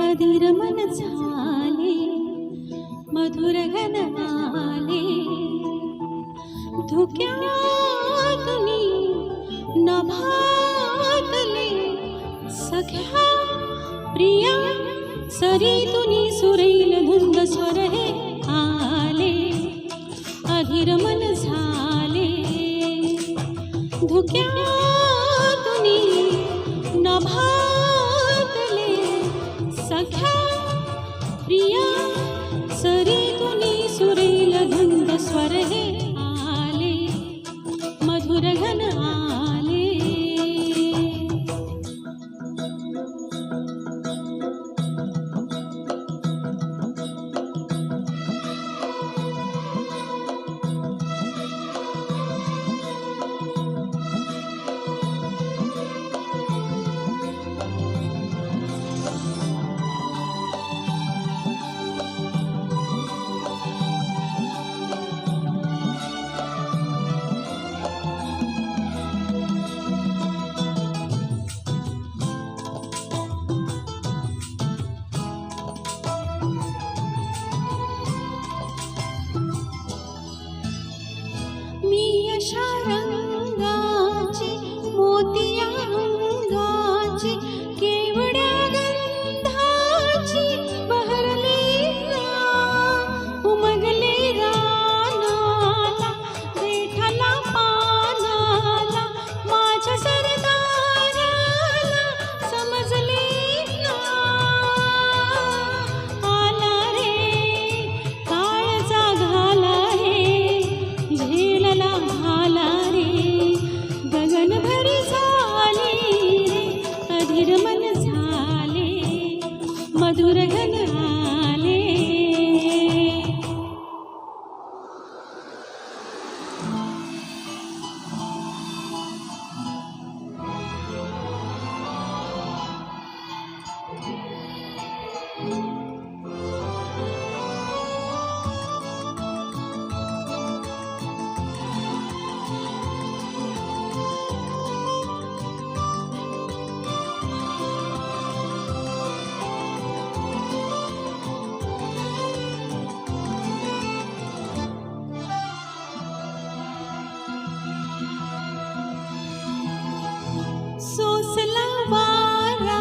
अधीर मन झाले मधुर घन आले धुक्यातुनी नभातले सख्या प्रिया सरीतुनी सुरैल धुंद स्वर हे आले अधीर मन झाले धुक्यातुनी नभातले सख्या प्रिया सरीतुनी सुरैल धुंद स्वर हे आले मधुर घन आले अशा रंगाची मोतिया अंगाची केवड्या गंधाची बहरले उमगले रानाला देठाला पानाला माझ्या सरदाराला समजले आला रे काळजा घाला रे झेलला आला रे गगन भरी झाले रे अधीर मन झाले मधुर घन आले सोसला वारा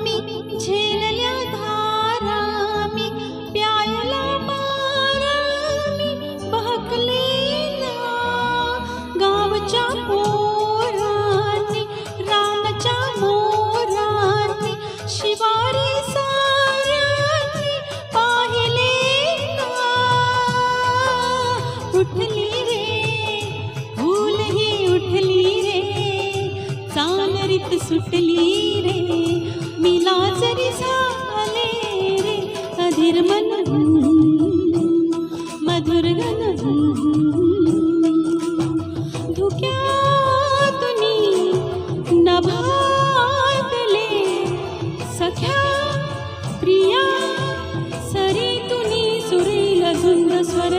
मी झेलल्या धारा मी प्यायला मारा मी बहकले ना गावच्या पोरांनी रानाच्या मोरांनी शिवारी साऱ्यांनी पाहिले ना उठली रे फूल ही उठली रे चालरीत सुटली रे मी लाजरी झाले रे अधीर मन मधुर घन धुक्यातुनी नभातले सख्या प्रिया सरीतुनी सुरैल धुंद स्वर